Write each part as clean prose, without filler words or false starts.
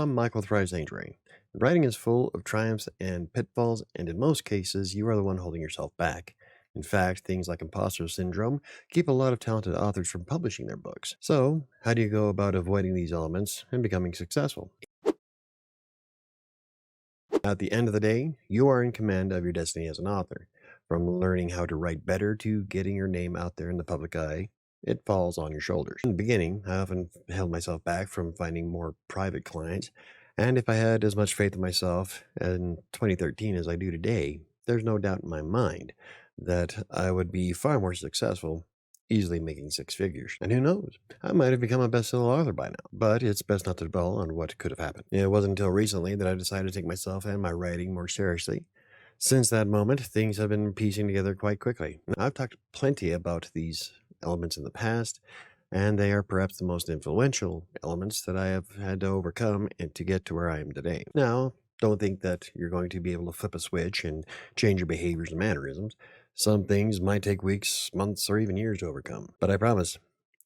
I'm Michael with WriterSanctuary. Writing is full of triumphs and pitfalls, and in most cases, you are the one holding yourself back. In fact, things like imposter syndrome keep a lot of talented authors from publishing their books. So, how do you go about avoiding these elements and becoming successful? At the end of the day, you are in command of your destiny as an author. From learning how to write better to getting your name out there in the public eye, it falls on your shoulders. In the beginning, I often held myself back from finding more private clients, and if I had as much faith in myself in 2013 as I do today, there's no doubt in my mind that I would be far more successful, easily making six figures. And who knows, I might have become a best-selling author by now. But it's best not to dwell on what could have happened. It wasn't until recently that I decided to take myself and my writing more seriously. Since that moment, things have been piecing together quite quickly. Now, I've talked plenty about these elements in the past, and they are perhaps the most influential elements that I have had to overcome and to get to where I am today. Now, don't think that you're going to be able to flip a switch and change your behaviors and mannerisms. Some things might take weeks, months, or even years to overcome, but I promise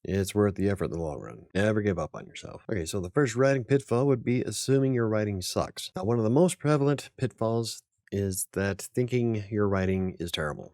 it's worth the effort in the long run. Never give up on yourself. Okay, so the first writing pitfall would be assuming your writing sucks. Now, one of the most prevalent pitfalls is that thinking your writing is terrible.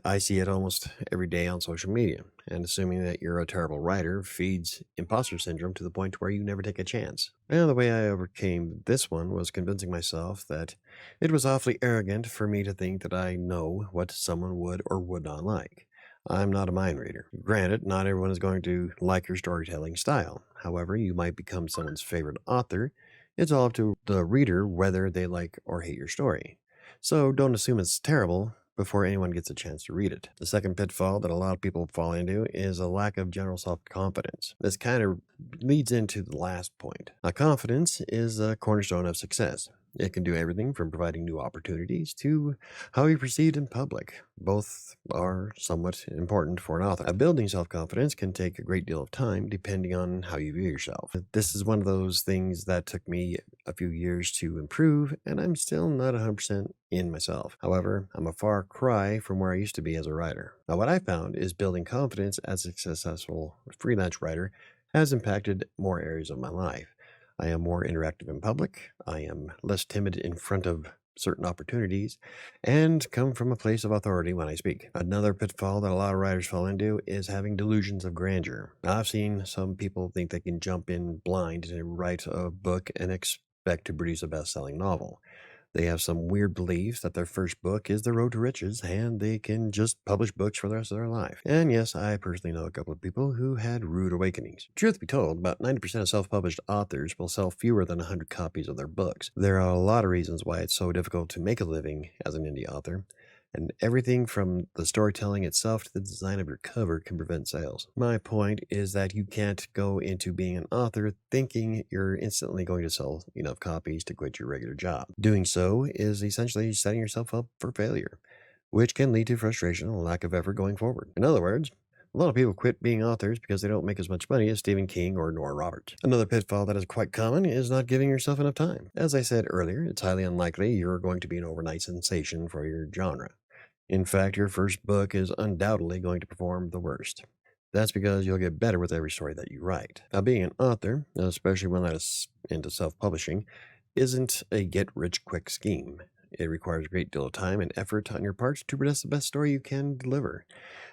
I see it almost every day on social media, and assuming that you're a terrible writer feeds imposter syndrome to the point where you never take a chance. And the way I overcame this one was convincing myself that it was awfully arrogant for me to think that I know what someone would or would not like. I'm not a mind reader. Granted, not everyone is going to like your storytelling style. However, you might become someone's favorite author. It's all up to the reader whether they like or hate your story. So don't assume it's terrible before anyone gets a chance to read it. The second pitfall that a lot of people fall into is a lack of general self-confidence. This kind of leads into the last point. Now, confidence is a cornerstone of success. It can do everything from providing new opportunities to how you're perceived in public. Both are somewhat important for an author. Now, building self-confidence can take a great deal of time depending on how you view yourself. This is one of those things that took me a few years to improve, and I'm still not 100% in myself. However, I'm a far cry from where I used to be as a writer. Now, what I found is building confidence as a successful freelance writer has impacted more areas of my life. I am more interactive in public. I am less timid in front of certain opportunities and come from a place of authority when I speak. Another pitfall that a lot of writers fall into is having delusions of grandeur. Now, I've seen some people think they can jump in blind and write a book and expect to produce a best-selling novel. They have some weird belief that their first book is the road to riches and they can just publish books for the rest of their life. And yes, I personally know a couple of people who had rude awakenings. Truth be told, about 90% of self-published authors will sell fewer than 100 copies of their books. There are a lot of reasons why it's so difficult to make a living as an indie author. And everything from the storytelling itself to the design of your cover can prevent sales. My point is that you can't go into being an author thinking you're instantly going to sell enough copies to quit your regular job. Doing so is essentially setting yourself up for failure, which can lead to frustration and lack of effort going forward. In other words, a lot of people quit being authors because they don't make as much money as Stephen King or Nora Roberts. Another pitfall that is quite common is not giving yourself enough time. As I said earlier, it's highly unlikely you're going to be an overnight sensation for your genre. In fact, your first book is undoubtedly going to perform the worst. That's because you'll get better with every story that you write. Now, being an author, especially one that is into self-publishing, isn't a get-rich-quick scheme. It requires a great deal of time and effort on your part to produce the best story you can deliver.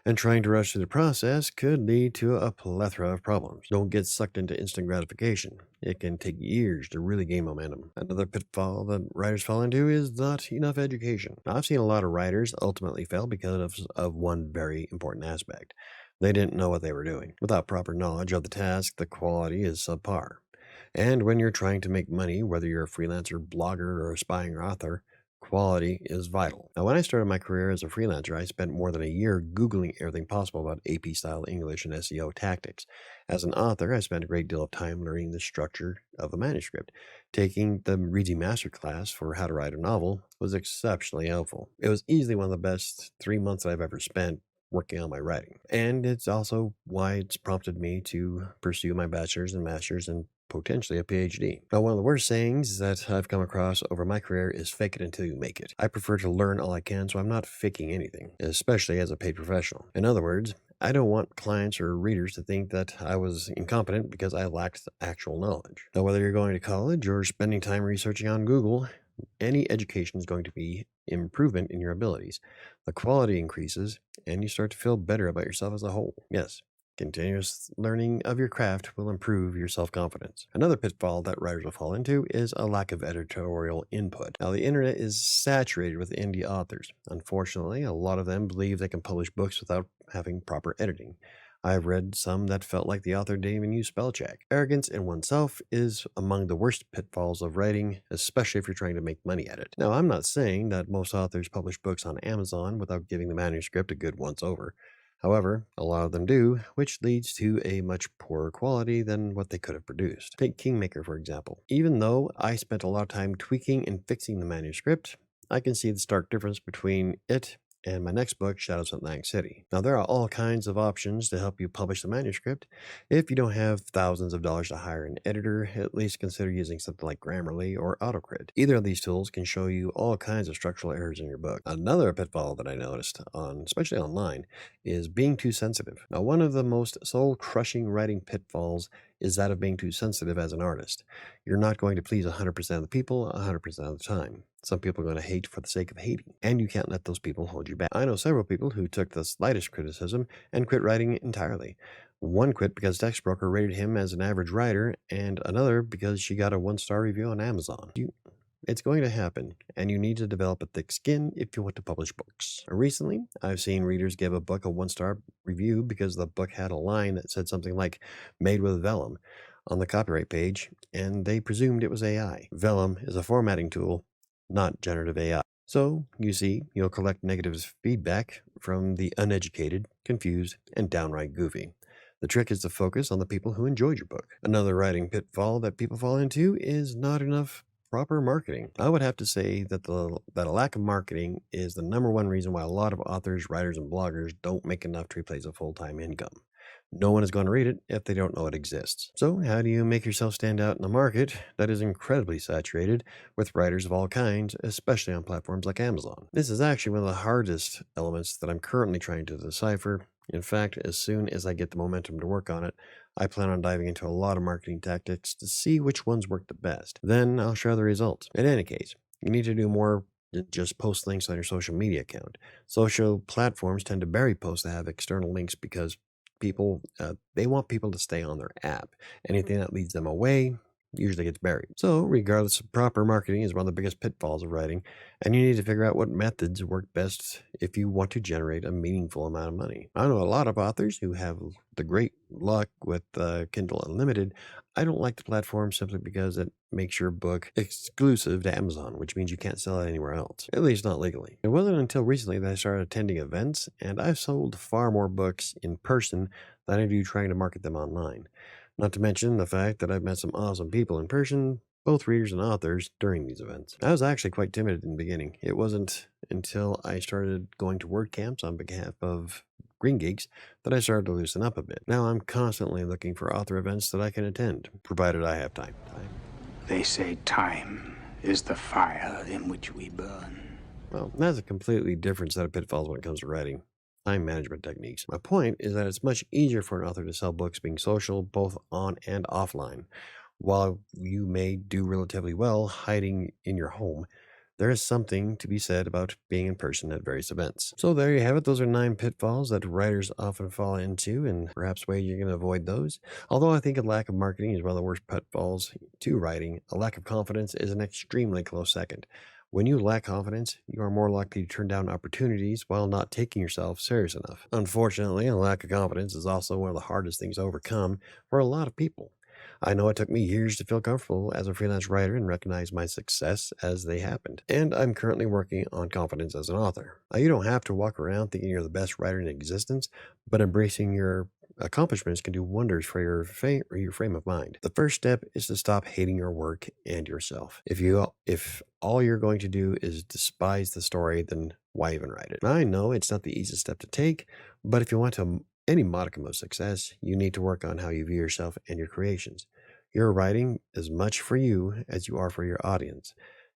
And trying to rush through the process could lead to a plethora of problems. Don't get sucked into instant gratification. It can take years to really gain momentum. Another pitfall that writers fall into is not enough education. Now, I've seen a lot of writers ultimately fail because of one very important aspect. They didn't know what they were doing. Without proper knowledge of the task, the quality is subpar. And when you're trying to make money, whether you're a freelancer, blogger, or aspiring author, quality is vital. Now, when I started my career as a freelancer, I spent more than a year Googling everything possible about AP-style English and SEO tactics. As an author, I spent a great deal of time learning the structure of a manuscript. Taking the Reedy Masterclass for how to write a novel was exceptionally helpful. It was easily one of the best 3 months that I've ever spent working on my writing. And it's also why it's prompted me to pursue my bachelor's and master's and potentially a PhD. Now, one of the worst sayings that I've come across over my career is fake it until you make it. I prefer to learn all I can, so I'm not faking anything, especially as a paid professional. In other words, I don't want clients or readers to think that I was incompetent because I lacked the actual knowledge. Now, whether you're going to college or spending time researching on Google, any education is going to be improvement in your abilities. The quality increases and you start to feel better about yourself as a whole. Yes, continuous learning of your craft will improve your self confidence. Another pitfall that writers will fall into is a lack of editorial input. Now, the internet is saturated with indie authors. Unfortunately, a lot of them believe they can publish books without having proper editing. I've read some that felt like the author didn't even use spell check. Arrogance in oneself is among the worst pitfalls of writing, especially if you're trying to make money at it. Now, I'm not saying that most authors publish books on Amazon without giving the manuscript a good once over. However, a lot of them do, which leads to a much poorer quality than what they could have produced. Take Kingmaker, for example. Even though I spent a lot of time tweaking and fixing the manuscript, I can see the stark difference between it and my next book, Shadows of Atlantic City. Now, there are all kinds of options to help you publish the manuscript. If you don't have thousands of dollars to hire an editor, at least consider using something like Grammarly or AutoCred. Either of these tools can show you all kinds of structural errors in your book. Another pitfall that I noticed, especially online, is being too sensitive. Now, one of the most soul-crushing writing pitfalls is that of being too sensitive as an artist. You're not going to please 100% of the people 100% of the time. Some people are going to hate for the sake of hating, and you can't let those people hold you back. I know several people who took the slightest criticism and quit writing entirely. One quit because Textbroker rated him as an average writer, and another because she got a 1-star review on Amazon. It's going to happen, and you need to develop a thick skin if you want to publish books. Recently, I've seen readers give a book a 1-star review because the book had a line that said something like, "made with vellum," on the copyright page, and they presumed it was AI. Vellum is a formatting tool, not generative AI. So, you see, you'll collect negative feedback from the uneducated, confused, and downright goofy. The trick is to focus on the people who enjoyed your book. Another writing pitfall that people fall into is not enough proper marketing. I would have to say that a lack of marketing is the number one reason why a lot of authors, writers, and bloggers don't make enough to replace a full-time income. No one is going to read it if they don't know it exists. So, how do you make yourself stand out in a market that is incredibly saturated with writers of all kinds, especially on platforms like Amazon? This is actually one of the hardest elements that I'm currently trying to decipher. In fact, as soon as I get the momentum to work on it, I plan on diving into a lot of marketing tactics to see which ones work the best. Then I'll share the results. In any case, you need to do more than just post links on your social media account. Social platforms tend to bury posts that have external links because they want people to stay on their app. Anything that leads them away usually gets buried. So, regardless, proper marketing is one of the biggest pitfalls of writing, and you need to figure out what methods work best if you want to generate a meaningful amount of money. I know a lot of authors who have the great luck with Kindle Unlimited. I don't like the platform simply because it makes your book exclusive to Amazon, which means you can't sell it anywhere else, at least not legally. It wasn't until recently that I started attending events, and I've sold far more books in person than I do trying to market them online. Not to mention the fact that I've met some awesome people in person, both readers and authors, during these events. I was actually quite timid in the beginning. It wasn't until I started going to word camps on behalf of Green Geeks that I started to loosen up a bit. Now I'm constantly looking for author events that I can attend, provided I have time. They say time is the fire in which we burn. Well, that's a completely different set of pitfalls when it comes to writing. Time management techniques. My point is that it's much easier for an author to sell books being social, both on and offline. While you may do relatively well hiding in your home, there is something to be said about being in person at various events. So there you have it. Those are 9 pitfalls that writers often fall into, and perhaps ways you can avoid those. Although I think a lack of marketing is one of the worst pitfalls to writing, a lack of confidence is an extremely close second. When you lack confidence, you are more likely to turn down opportunities while not taking yourself serious enough. Unfortunately, a lack of confidence is also one of the hardest things to overcome for a lot of people. I know it took me years to feel comfortable as a freelance writer and recognize my success as they happened. And I'm currently working on confidence as an author. You don't have to walk around thinking you're the best writer in existence, but embracing your accomplishments can do wonders for your frame of mind. The first step is to stop hating your work and yourself. If all you're going to do is despise the story, then why even write it? I know it's not the easiest step to take, but if you want any modicum of success, you need to work on how you view yourself and your creations. You're writing as much for you as you are for your audience.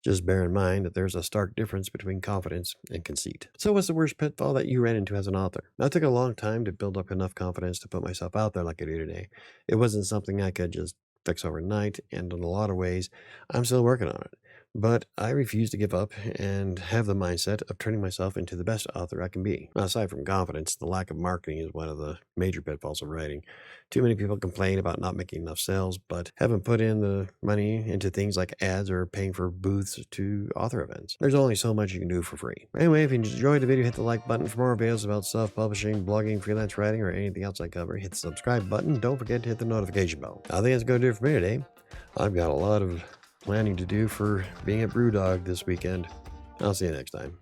Just bear in mind that there's a stark difference between confidence and conceit. So what's the worst pitfall that you ran into as an author? Now, it took a long time to build up enough confidence to put myself out there like I do today. It wasn't something I could just fix overnight, and in a lot of ways, I'm still working on it. But I refuse to give up and have the mindset of turning myself into the best author I can be. Now, aside from confidence, the lack of marketing is one of the major pitfalls of writing. Too many people complain about not making enough sales, but haven't put in the money into things like ads or paying for booths to author events. There's only so much you can do for free. Anyway, if you enjoyed the video, hit the like button. For more videos about self-publishing, blogging, freelance writing, or anything else I cover, hit the subscribe button. Don't forget to hit the notification bell. I think that's going to do it for me today. I've got a lot of planning to do for being at Brewdog this weekend. I'll see you next time.